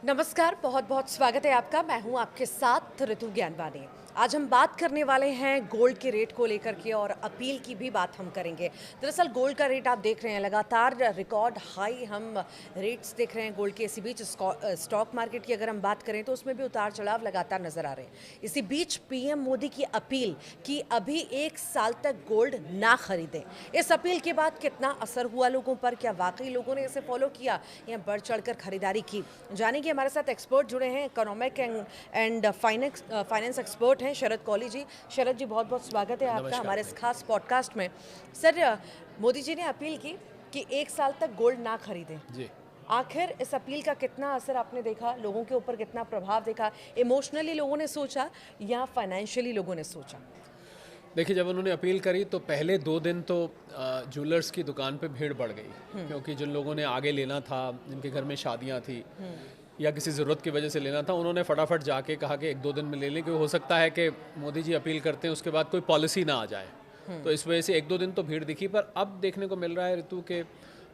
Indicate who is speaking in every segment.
Speaker 1: नमस्कार, बहुत बहुत स्वागत है आपका। मैं हूं आपके साथ ऋतु ज्ञानवानी। आज हम बात करने वाले हैं गोल्ड के रेट को लेकर के और अपील की भी बात हम करेंगे। दरअसल गोल्ड का रेट आप देख रहे हैं, लगातार रिकॉर्ड हाई हम रेट्स देख रहे हैं गोल्ड के। इसी बीच स्टॉक मार्केट की अगर हम बात करें तो उसमें भी उतार चढ़ाव लगातार नजर आ रहे हैं। इसी बीच पीएम मोदी की अपील कि अभी 1 साल तक गोल्ड ना खरीदें। इस अपील के बाद कितना असर हुआ लोगों पर? क्या वाकई लोगों ने इसे फॉलो किया या बढ़ चढ़कर खरीदारी की? जानेंगे। हमारे साथ एक्सपर्ट जुड़े हैं, इकोनॉमिक एंड फाइनेंस एक्सपर्ट हैं शरद कौली जी। शरद जी, बहुत बहुत स्वागत है आपका हमारे इस खास पॉडकास्ट में। सर, मोदी जी ने अपील की कि 1 साल तक गोल्ड ना खरीदें
Speaker 2: जी।
Speaker 1: आखिर इस अपील का कितना असर आपने देखा, लोगों के ऊपर कितना प्रभाव देखा? इमोशनली लोगों ने सोचा या फाइनेंशियली लोगों ने सोचा?
Speaker 2: देखिए, जब उन्होंने अपील करी तो पहले 2 दिन तो ज्वेलर्स की दुकान पे भीड़ बढ़ गई, क्योंकि जिन लोगों ने आगे लेना था, जिनके घर में शादियां थी या किसी ज़रूरत की वजह से लेना था, उन्होंने फटाफट जाके कहा कि 1-2 दिन में ले लें, क्योंकि हो सकता है कि मोदी जी अपील करते हैं उसके बाद कोई पॉलिसी ना आ जाए। तो इस वजह से 1-2 दिन तो भीड़ दिखी। पर अब देखने को मिल रहा है ऋतु के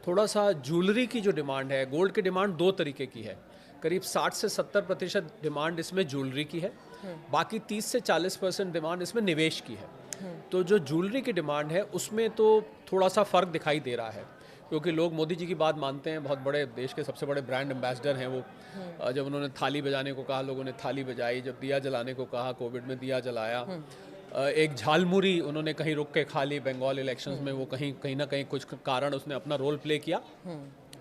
Speaker 2: थोड़ा सा ज्वेलरी की जो डिमांड है, गोल्ड की डिमांड 2 तरीके की है। करीब 60 से 70% डिमांड इसमें ज्वेलरी की है, बाकी 30 से 40% डिमांड इसमें निवेश की है। तो जो ज्वेलरी की डिमांड है उसमें तो थोड़ा सा फ़र्क दिखाई दे रहा है, क्योंकि लोग मोदी जी की बात मानते हैं। बहुत बड़े देश के सबसे बड़े ब्रांड एम्बेसडर हैं वो। जब उन्होंने थाली बजाने को कहा, लोगों ने थाली बजाई। जब दिया जलाने को कहा, कोविड में दिया जलाया। एक झालमुरी उन्होंने कहीं रुक के खा ली बंगाल इलेक्शंस में, वो कहीं ना कहीं कुछ कारण उसने अपना रोल प्ले किया।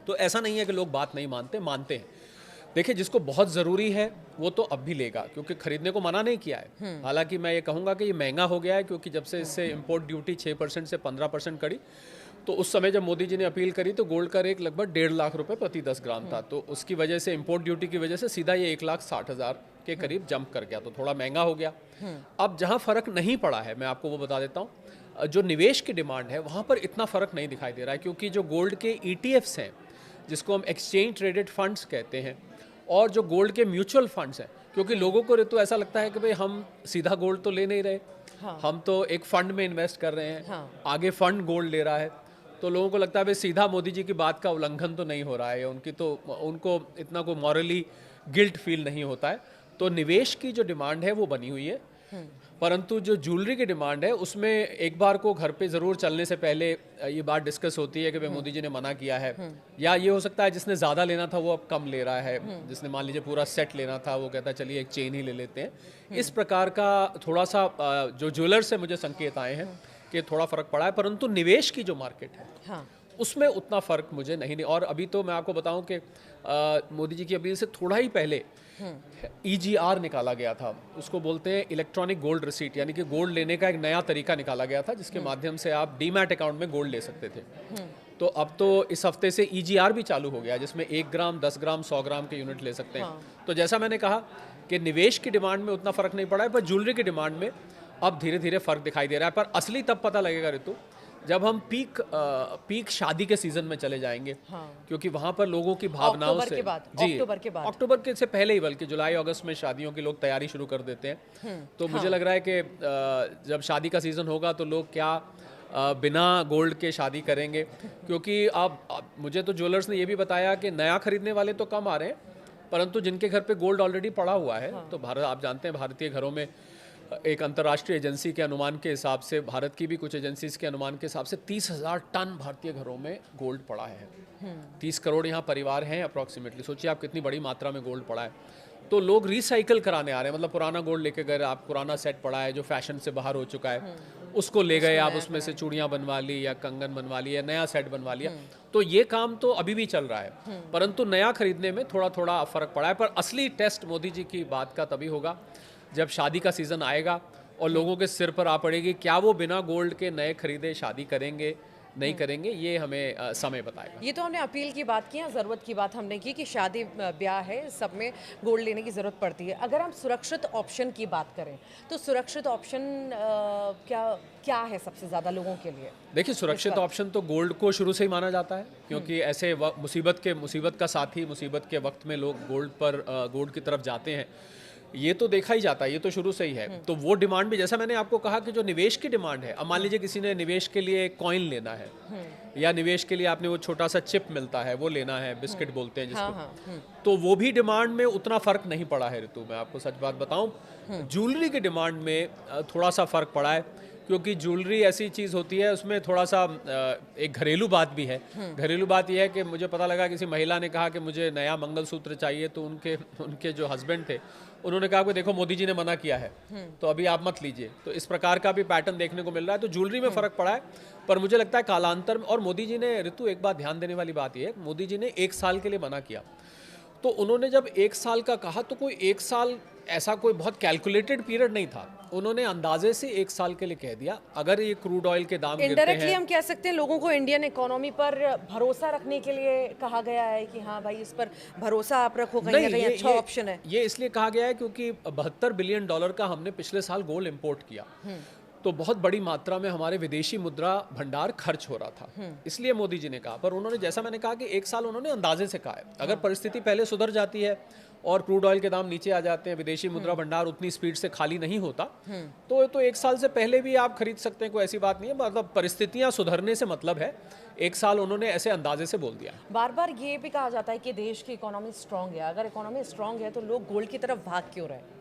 Speaker 2: तो ऐसा नहीं है कि लोग बात नहीं मानते, मानते हैं। देखिए, जिसको बहुत ज़रूरी है वो तो अब भी लेगा, क्योंकि खरीदने को मना नहीं किया है। हालांकि मैं ये कहूँगा कि ये महंगा हो गया है, क्योंकि जब से इससे इंपोर्ट ड्यूटी 6% से 15% करी, तो उस समय जब मोदी जी ने अपील करी तो गोल्ड का रेट लगभग 1.5 लाख रुपए प्रति 10 ग्राम था। तो उसकी वजह से, इंपोर्ट ड्यूटी की वजह से सीधा ये 1,60,000 के करीब जंप कर गया, तो थोड़ा महंगा हो गया। अब जहाँ फ़र्क नहीं पड़ा है, मैं आपको वो बता देता हूँ। जो निवेश की डिमांड है वहाँ पर इतना फ़र्क नहीं दिखाई दे रहा है, क्योंकि जो गोल्ड के ETFs हैं, जिसको हम एक्सचेंज ट्रेडेड फंड्स कहते हैं, और जो गोल्ड के म्यूचुअल फंड्स हैं, क्योंकि लोगों को तो ऐसा लगता है कि भाई हम सीधा गोल्ड तो ले नहीं रहे।
Speaker 1: हाँ।
Speaker 2: हम तो एक फंड में इन्वेस्ट कर रहे हैं।
Speaker 1: हाँ।
Speaker 2: आगे फंड गोल्ड ले रहा है, तो लोगों को लगता है भाई सीधा मोदी जी की बात का उल्लंघन तो नहीं हो रहा है, उनको इतना कोई मॉरली गिल्ट फील नहीं होता है। तो निवेश की जो डिमांड है वो बनी हुई है, परंतु जो ज्वेलरी की डिमांड है उसमें एक बार को घर पे ज़रूर चलने से पहले ये बात डिस्कस होती है कि भाई मोदी जी ने मना किया है, या ये हो सकता है जिसने ज़्यादा लेना था वो अब कम ले रहा है, जिसने मान लीजिए पूरा सेट लेना था वो कहता है चलिए एक चेन ही ले लेते हैं। इस प्रकार का थोड़ा सा जो ज्वेलर से मुझे संकेत आए हैं कि थोड़ा फ़र्क पड़ा है, परंतु निवेश की जो मार्केट है
Speaker 1: हाँ।
Speaker 2: उसमें उतना फ़र्क मुझे नहीं। और अभी तो मैं आपको बताऊं कि मोदी जी की अपील से थोड़ा ही पहले EGR निकाला गया था। उसको बोलते हैं इलेक्ट्रॉनिक गोल्ड रिसीट, यानी कि गोल्ड लेने का एक नया तरीका निकाला गया था, जिसके माध्यम से आप डीमैट अकाउंट में गोल्ड ले सकते थे। तो अब तो इस हफ्ते से EGR भी चालू हो गया, जिसमें 1 ग्राम, 10 ग्राम, 100 ग्राम के यूनिट ले सकते हैं। तो जैसा मैंने कहा कि निवेश की डिमांड में उतना फ़र्क नहीं पड़ा है, पर ज्वेलरी की डिमांड में अब धीरे धीरे फ़र्क दिखाई दे रहा है। पर असली तब पता लगेगा ऋतु, जब हम पीक शादी के सीजन में चले जाएंगे।
Speaker 1: हाँ।
Speaker 2: क्योंकि वहाँ पर लोगों की भावनाओं से
Speaker 1: अक्टूबर के बाद
Speaker 2: अक्टूबर के से पहले ही, बल्कि जुलाई अगस्त में शादियों की लोग तैयारी शुरू कर देते हैं। तो मुझे लग रहा है कि जब शादी का सीज़न होगा तो लोग क्या बिना गोल्ड के शादी करेंगे, क्योंकि अब मुझे तो ज्वेलर्स ने ये भी बताया कि नया खरीदने वाले तो कम आ रहे हैं, परंतु जिनके घर पे गोल्ड ऑलरेडी पड़ा हुआ है, तो भारत, आप जानते हैं भारतीय घरों में एक अंतर्राष्ट्रीय एजेंसी के अनुमान के हिसाब से, भारत की भी कुछ एजेंसीज के अनुमान के हिसाब से 30,000 टन भारतीय घरों में गोल्ड पड़ा है। 30 करोड़ यहाँ परिवार हैं अप्रॉक्सीमेटली। सोचिए आप कितनी बड़ी मात्रा में गोल्ड पड़ा है। तो लोग रिसाइकिल कराने आ रहे हैं, मतलब पुराना गोल्ड लेके गए, आप पुराना सेट पड़ा है जो फैशन से बाहर हो चुका है, उसको ले गए आप, उसमें से चूड़ियाँ बनवा ली या कंगन बनवा ली या नया सेट बनवा लिया। तो ये काम तो अभी भी चल रहा है, परंतु नया खरीदने में थोड़ा थोड़ा फ़र्क पड़ा है। पर असली टेस्ट मोदी जी की बात का तभी होगा जब शादी का सीज़न आएगा और लोगों के सिर पर आ पड़ेगी, क्या वो बिना गोल्ड के नए खरीदे शादी करेंगे, नहीं करेंगे, ये हमें समय बताएगा।
Speaker 1: ये तो हमने अपील की बात की, ज़रूरत की बात हमने की कि शादी ब्याह है, सब में गोल्ड लेने की ज़रूरत पड़ती है। अगर हम सुरक्षित ऑप्शन की बात करें तो सुरक्षित ऑप्शन क्या है सबसे ज़्यादा लोगों के लिए?
Speaker 2: देखिए, सुरक्षित ऑप्शन तो गोल्ड को शुरू से ही माना जाता है, क्योंकि ऐसे मुसीबत का साथी, मुसीबत के वक्त में लोग गोल्ड की तरफ जाते हैं। ये तो देखा ही जाता है, ये तो शुरू से ही है। तो वो डिमांड भी, जैसा मैंने आपको कहा कि जो निवेश की डिमांड है, अब मान लीजिए किसी ने निवेश के लिए कॉइन लेना है या निवेश के लिए आपने वो छोटा सा चिप मिलता है वो लेना है, बिस्किट बोलते हैं जिसको, तो वो भी डिमांड में उतना फर्क नहीं पड़ा है ऋतु। मैं आपको सच बात बताऊं, ज्वेलरी की डिमांड में थोड़ा सा फर्क पड़ा है, क्योंकि ज्वेलरी ऐसी चीज़ होती है उसमें थोड़ा सा एक घरेलू बात भी है। घरेलू बात यह है कि मुझे पता लगा किसी महिला ने कहा कि मुझे नया मंगलसूत्र चाहिए, तो उनके जो हस्बैंड थे उन्होंने कहा कि देखो मोदी जी ने मना किया है, तो अभी आप मत लीजिए। तो इस प्रकार का भी पैटर्न देखने को मिल रहा है। तो ज्वेलरी में फ़र्क पड़ा है, पर मुझे लगता है कालांतर में। और मोदी जी ने, ऋतु एक बात ध्यान देने वाली बात यह है, मोदी जी ने 1 साल के लिए मना किया। तो उन्होंने जब 1 साल का कहा तो कोई 1 साल ऐसा कोई बहुत कैलकुलेटेड पीरियड नहीं था, उन्होंने अंदाजे से 1 साल के लिए कह दिया। अगर ये क्रूड ऑयल के दाम गिरते
Speaker 1: इनडायरेक्टली
Speaker 2: हैं,
Speaker 1: हम कह सकते हैं लोगों को इंडियन इकोनॉमी पर भरोसा रखने के लिए कहा गया है कि हाँ भाई इस पर भरोसा आप रखो, कहीं ना कहीं अच्छा ऑप्शन है।
Speaker 2: ये इसलिए कहा गया है क्योंकि $72 बिलियन का हमने पिछले साल गोल्ड इंपोर्ट किया, तो बहुत बड़ी मात्रा में हमारे विदेशी मुद्रा भंडार खर्च हो रहा था, इसलिए मोदी जी ने कहा। पर उन्होंने, जैसा मैंने कहा कि 1 साल उन्होंने अंदाजे से कहा है। अगर परिस्थिति पहले सुधर जाती है और क्रूड ऑयल के दाम नीचे आ जाते हैं, विदेशी मुद्रा भंडार उतनी स्पीड से खाली नहीं होता, तो 1 साल से पहले भी आप खरीद सकते हैं, कोई ऐसी बात नहीं है। मतलब परिस्थितियां सुधरने से मतलब है, 1 साल उन्होंने ऐसे अंदाजे से बोल दिया।
Speaker 1: बार बार ये भी कहा जाता है कि देश की इकोनॉमी स्ट्रांग है, अगर इकोनॉमी स्ट्रांग है तो लोग गोल्ड की तरफ भाग क्यों रहे?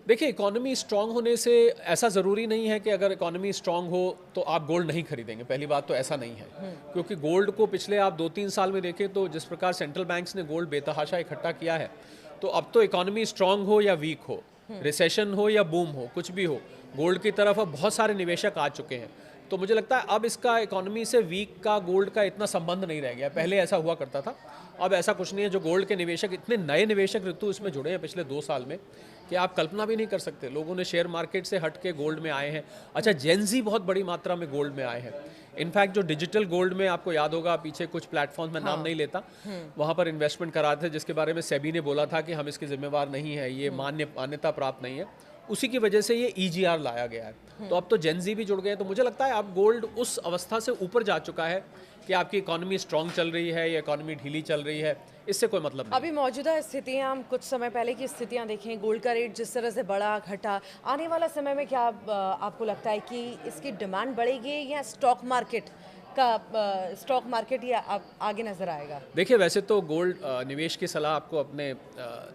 Speaker 2: देखिए, इकोनॉमी स्ट्रांग होने से ऐसा ज़रूरी नहीं है कि अगर इकोनॉमी स्ट्रांग हो तो आप गोल्ड नहीं खरीदेंगे। पहली बात तो ऐसा नहीं है, क्योंकि गोल्ड को पिछले आप 2-3 साल में देखें तो जिस प्रकार सेंट्रल बैंक्स ने गोल्ड बेतहाशा इकट्ठा किया है, तो अब तो इकोनॉमी स्ट्रांग हो या वीक हो, रिसेशन हो या बूम हो, कुछ भी हो, गोल्ड की तरफ अब बहुत सारे निवेशक आ चुके हैं। तो मुझे लगता है अब इसका इकोनॉमी से वीक का गोल्ड का इतना संबंध नहीं रह गया। पहले ऐसा हुआ करता था, अब ऐसा कुछ नहीं है। जो गोल्ड के निवेशक, इतने नए निवेशक ऋतु इसमें जुड़े हैं पिछले 2 साल में कि आप कल्पना भी नहीं कर सकते। लोगों ने शेयर मार्केट से हट के गोल्ड में आए हैं। अच्छा, जेनजी बहुत बड़ी मात्रा में गोल्ड में आए हैं। इनफैक्ट जो डिजिटल गोल्ड में, आपको याद होगा पीछे कुछ प्लेटफॉर्म में नाम नहीं लेता, वहाँ पर इन्वेस्टमेंट करा थे, जिसके बारे में सेबी ने बोला था कि हम इसके जिम्मेवार नहीं है, ये मान्यता प्राप्त नहीं है। उसी की वजह से ये EGR लाया गया है। तो अब तो जेनजी भी जुड़ गए हैं। तो मुझे लगता है अब गोल्ड उस अवस्था से ऊपर जा चुका है कि आपकी इकोनॉमी स्ट्रांग चल रही है या इकोनॉमी ढीली चल रही है, इससे कोई मतलब नहीं।
Speaker 1: अभी मौजूदा स्थितियां, हम कुछ समय पहले की स्थितियां देखें, गोल्ड का रेट जिस तरह से बढ़ा घटा, आने वाला समय में क्या आपको लगता है कि इसकी डिमांड बढ़ेगी या स्टॉक मार्केट या आगे नजर आएगा?
Speaker 2: देखिए, वैसे तो गोल्ड निवेश की सलाह आपको अपने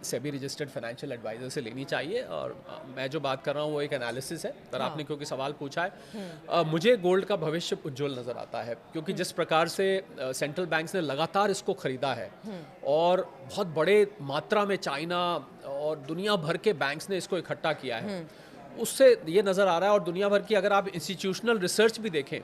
Speaker 2: सेबी रजिस्टर्ड फाइनेंशियल एडवाइजर से लेनी चाहिए, और मैं जो बात कर रहा हूँ वो एक एनालिसिस है। पर आपने क्योंकि सवाल पूछा है, मुझे गोल्ड का भविष्य उज्जवल नज़र आता है, क्योंकि जिस प्रकार से सेंट्रल बैंक्स ने लगातार इसको खरीदा है और बहुत बड़े मात्रा में चाइना और दुनिया भर के बैंक्स ने इसको इकट्ठा किया है, उससे ये नज़र आ रहा है। और दुनिया भर की अगर आप इंस्टीट्यूशनल रिसर्च भी देखें,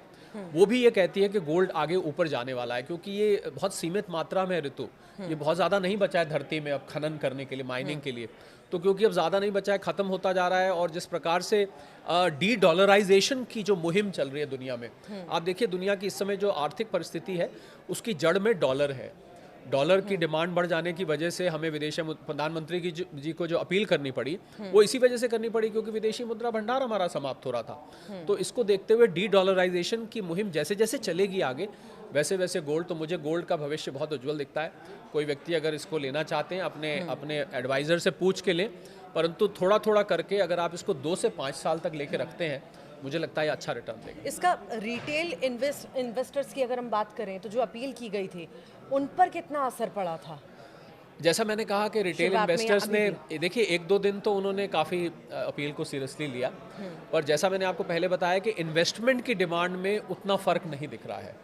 Speaker 2: वो भी ये कहती है कि गोल्ड आगे ऊपर जाने वाला है, क्योंकि ये बहुत सीमित मात्रा में है ऋतु, ये बहुत ज़्यादा नहीं बचा है धरती में अब खनन करने के लिए, माइनिंग के लिए। तो क्योंकि अब ज़्यादा नहीं बचा है, ख़त्म होता जा रहा है। और जिस प्रकार से डी डॉलराइजेशन की जो मुहिम चल रही है दुनिया में, आप देखिए दुनिया की इस समय जो आर्थिक परिस्थिति है उसकी जड़ में डॉलर है। डॉलर की डिमांड बढ़ जाने की वजह से हमें विदेशी प्रधानमंत्री जी को जो अपील करनी पड़ी, वो इसी वजह से करनी पड़ी क्योंकि विदेशी मुद्रा भंडार हमारा समाप्त हो रहा था। तो इसको देखते हुए डी डॉलराइजेशन की मुहिम जैसे जैसे चलेगी आगे, वैसे वैसे गोल्ड, तो मुझे गोल्ड का भविष्य बहुत उज्जवल दिखता है। कोई व्यक्ति अगर इसको लेना चाहते हैं अपने एडवाइज़र से पूछ के लें, परंतु थोड़ा थोड़ा करके अगर आप इसको 2 से 5 साल तक लेके रखते हैं, मुझे लगता है ये अच्छा रिटर्न देगा।
Speaker 1: इसका रिटेल इन्वेस्टर्स की अगर हम बात करें तो जो अपील की गई थी उन पर कितना असर पड़ा था?
Speaker 2: जैसा मैंने कहा कि रिटेल इन्वेस्टर्स ने, देखिए 1-2 दिन तो उन्होंने काफ़ी अपील को सीरियसली लिया, पर जैसा मैंने आपको पहले बताया कि इन्वेस्टमेंट की डिमांड में उतना फ़र्क नहीं दिख रहा है,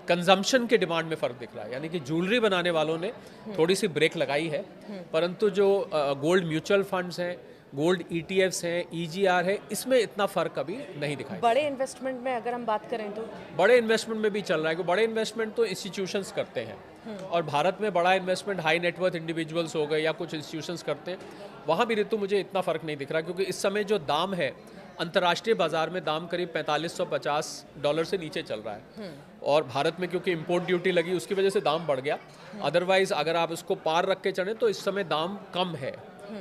Speaker 2: कंजम्पशन की डिमांड में फ़र्क दिख रहा है। यानी कि ज्वेलरी बनाने वालों ने थोड़ी सी ब्रेक लगाई है, परंतु जो गोल्ड म्यूचुअल फंड्स हैं, गोल्ड ETFs हैं, EGR है, इसमें इतना फ़र्क अभी नहीं दिखाई।
Speaker 1: बड़े इन्वेस्टमेंट में अगर हम बात करें तो
Speaker 2: बड़े इन्वेस्टमेंट में भी चल रहा है, क्योंकि बड़े इन्वेस्टमेंट तो इंस्टीट्यूशंस करते हैं, और भारत में बड़ा इन्वेस्टमेंट हाई नेटवर्थ इंडिविजुअल्स हो गए या कुछ इंस्टीट्यूशंस करते हैं, वहाँ भी ऋतु मुझे इतना फ़र्क नहीं दिख रहा, क्योंकि इस समय जो दाम है अंतर्राष्ट्रीय बाजार में, दाम करीब $4550 से नीचे चल रहा है, और भारत में क्योंकि इंपोर्ट ड्यूटी लगी उसकी वजह से दाम बढ़ गया। अदरवाइज अगर आप इसको पार रख के चलें तो इस समय दाम कम है।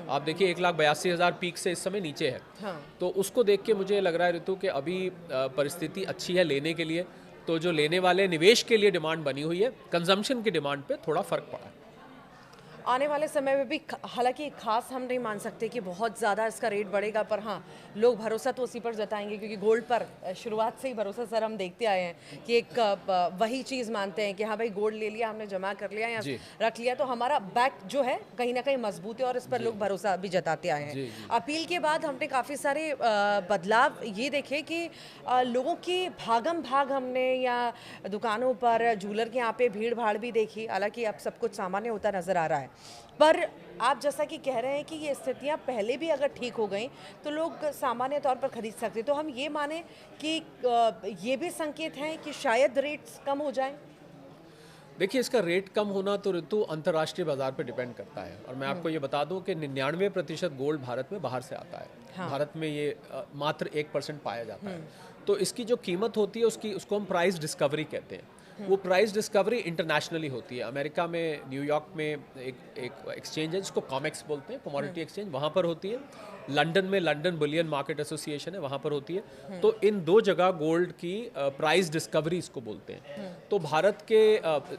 Speaker 2: आप देखिए 1,82,000 पीक से इस समय नीचे है। तो उसको देख के मुझे लग रहा है ऋतु कि अभी परिस्थिति अच्छी है लेने के लिए, तो जो लेने वाले निवेश के लिए डिमांड बनी हुई है, कंजम्पशन की डिमांड पे थोड़ा फर्क पड़ा है।
Speaker 1: आने वाले समय में भी हालांकि खास हम नहीं मान सकते कि बहुत ज़्यादा इसका रेट बढ़ेगा, पर हाँ लोग भरोसा तो उसी पर जताएंगे क्योंकि गोल्ड पर शुरुआत से ही भरोसा सर हम देखते आए हैं कि एक वही चीज़ मानते हैं कि हाँ भाई गोल्ड ले लिया हमने, जमा कर लिया या
Speaker 2: जी।
Speaker 1: रख लिया तो हमारा बैक जो है कहीं ना कहीं मजबूत है और इस पर लोग भरोसा भी जताते आए हैं। अपील के बाद हमने काफ़ी सारे बदलाव ये देखे कि लोगों की भागम भाग हमने या दुकानों पर जूलर के यहाँ पे भीड़ भाड़ भी देखी। हालांकि अब सब कुछ सामान्य होता नजर आ रहा है, पर आप जैसा कि कह रहे हैं कि ये स्थितियां पहले भी अगर ठीक हो गई तो लोग सामान्य तौर पर खरीद सकते, तो हम ये माने कि ये भी संकेत हैं कि शायद रेट्स कम हो जाएं।
Speaker 2: देखिए, इसका रेट कम होना तो ऋतु अंतर्राष्ट्रीय बाजार पे डिपेंड करता है, और मैं आपको ये बता दूं कि 99% गोल्ड भारत में बाहर से आता है।
Speaker 1: हाँ।
Speaker 2: भारत में ये मात्र 1% पाया जाता है। तो इसकी जो कीमत होती है उसको हम प्राइस डिस्कवरी कहते हैं। वो प्राइस डिस्कवरी इंटरनेशनली होती है। अमेरिका में न्यूयॉर्क में एक एक्सचेंज है जिसको कॉमेक्स बोलते हैं, कमोडिटी एक्सचेंज, वहाँ पर होती है। लंदन में लंदन बुलियन मार्केट एसोसिएशन है, वहाँ पर होती है। तो इन दो जगह गोल्ड की प्राइस डिस्कवरी इसको बोलते हैं। तो भारत के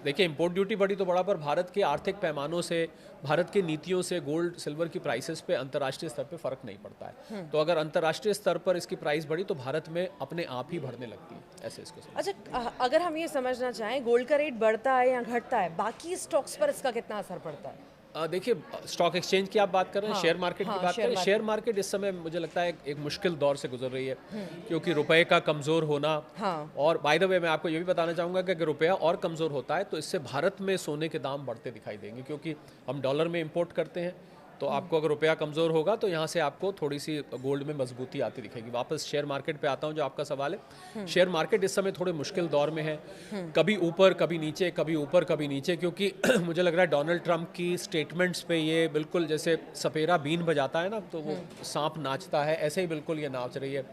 Speaker 2: देखिए इंपोर्ट ड्यूटी बढ़ी तो बड़ा, पर भारत के आर्थिक पैमानों से, भारत की नीतियों से गोल्ड सिल्वर की प्राइसेस पे अंतर्राष्ट्रीय स्तर पे फर्क नहीं पड़ता है। तो अगर अंतर्राष्ट्रीय स्तर पर इसकी प्राइस बढ़ी तो भारत में अपने आप ही बढ़ने लगती है, ऐसे इसको समझ।
Speaker 1: अच्छा, अगर हम ये समझना चाहें गोल्ड का रेट बढ़ता है या घटता है, बाकी स्टॉक्स पर इसका कितना असर पड़ता है?
Speaker 2: देखिए, स्टॉक एक्सचेंज की आप बात कर रहे हैं, शेयर मार्केट की बात कर रहे हैं। शेयर मार्केट इस समय मुझे लगता है एक मुश्किल दौर से गुजर रही है, क्योंकि रुपए का कमज़ोर होना। और बाय द वे मैं आपको ये भी बताना चाहूँगा कि अगर रुपया और कमज़ोर होता है तो इससे भारत में सोने के दाम बढ़ते दिखाई देंगे, क्योंकि हम डॉलर में इंपोर्ट करते हैं। तो आपको अगर रुपया कमज़ोर होगा तो यहाँ से आपको थोड़ी सी गोल्ड में मजबूती आती दिखेगी। वापस शेयर मार्केट पे आता हूँ, जो आपका सवाल है। शेयर मार्केट इस समय थोड़े मुश्किल दौर में है, कभी ऊपर कभी नीचे, कभी ऊपर कभी नीचे, क्योंकि मुझे लग रहा है डोनाल्ड ट्रंप की स्टेटमेंट्स पे ये बिल्कुल जैसे सपेरा बीन बजाता है ना, तो वो सांप नाचता है, ऐसे ही बिल्कुल ये नाच रही है।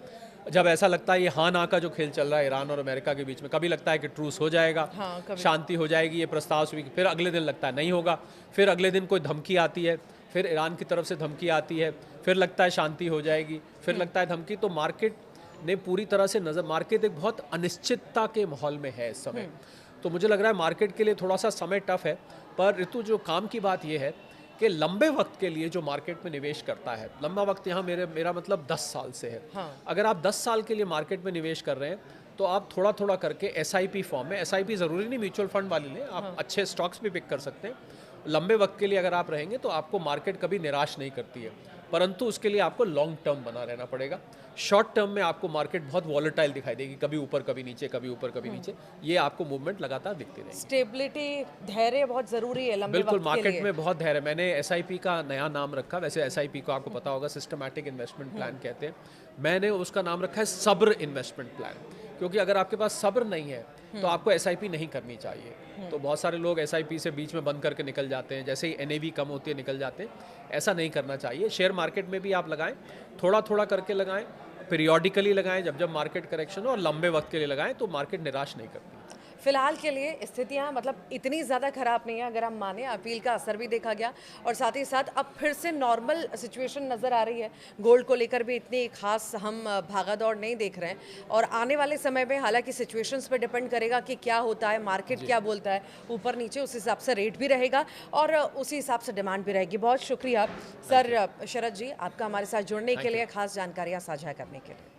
Speaker 2: जब ऐसा लगता है ये हाँ ना का जो खेल चल रहा है ईरान और अमेरिका के बीच में, कभी लगता है कि ट्रूस हो जाएगा, शांति हो जाएगी, ये प्रस्ताव स्वीकार, फिर अगले दिन लगता है नहीं होगा, फिर अगले दिन कोई धमकी आती है, फिर ईरान की तरफ से धमकी आती है, फिर लगता है शांति हो जाएगी, फिर लगता है धमकी। तो मार्केट ने पूरी तरह से मार्केट एक बहुत अनिश्चितता के माहौल में है इस समय। तो मुझे लग रहा है मार्केट के लिए थोड़ा सा समय टफ है। पर ऋतु, जो काम की बात यह है कि लंबे वक्त के लिए जो मार्केट में निवेश करता है, लंबा वक्त यहाँ मेरा मतलब 10 साल से है। अगर आप 10 साल के लिए मार्केट में निवेश कर रहे हैं तो आप थोड़ा थोड़ा करके SIP फॉर्म में, SIP ज़रूरी नहीं म्यूचुअल फंड वाली लें, आप अच्छे स्टॉक्स भी पिक कर सकते हैं। लंबे वक्त के लिए अगर आप रहेंगे तो आपको मार्केट कभी निराश नहीं करती है, परंतु उसके लिए आपको लॉन्ग टर्म बना रहना पड़ेगा। शॉर्ट टर्म में आपको मार्केट बहुत वॉलेटाइल दिखाई देगी, कभी ऊपर कभी नीचे, कभी ऊपर कभी नीचे, ये आपको मूवमेंट लगातार दिखती रहेगी।
Speaker 1: स्टेबिलिटी, धैर्य बहुत जरूरी है लंबे
Speaker 2: बिल्कुल,
Speaker 1: वक्त के
Speaker 2: मार्केट
Speaker 1: लिए।
Speaker 2: में बहुत धैर्य। मैंने SIP का नया नाम रखा, वैसे SIP को आपको पता होगा सिस्टमैटिक इन्वेस्टमेंट प्लान कहते हैं, मैंने उसका नाम रखा है सब्र इन्वेस्टमेंट प्लान, क्योंकि अगर आपके पास सब्र नहीं है तो आपको SIP नहीं करनी चाहिए। तो बहुत सारे लोग SIP से बीच में बंद करके निकल जाते हैं, जैसे ही NAV कम होती है निकल जाते हैं, ऐसा नहीं करना चाहिए। शेयर मार्केट में भी आप लगाएं, थोड़ा थोड़ा करके लगाएं, पीरियोडिकली लगाएं, जब जब मार्केट करेक्शन हो, और लंबे वक्त के लिए लगाएं तो मार्केट निराश नहीं करती।
Speaker 1: फिलहाल के लिए स्थितियां मतलब इतनी ज़्यादा खराब नहीं है अगर हम माने, अपील का असर भी देखा गया और साथ ही साथ अब फिर से नॉर्मल सिचुएशन नज़र आ रही है। गोल्ड को लेकर भी इतनी खास हम भागादौड़ नहीं देख रहे हैं और आने वाले समय में हालांकि सिचुएशंस पे डिपेंड करेगा कि क्या होता है, मार्केट क्या बोलता है, ऊपर नीचे, उस हिसाब से रेट भी रहेगा और उसी हिसाब से डिमांड भी रहेगी। बहुत शुक्रिया सर शरद जी आपका हमारे साथ जुड़ने के लिए, खास जानकारियाँ साझा करने के लिए।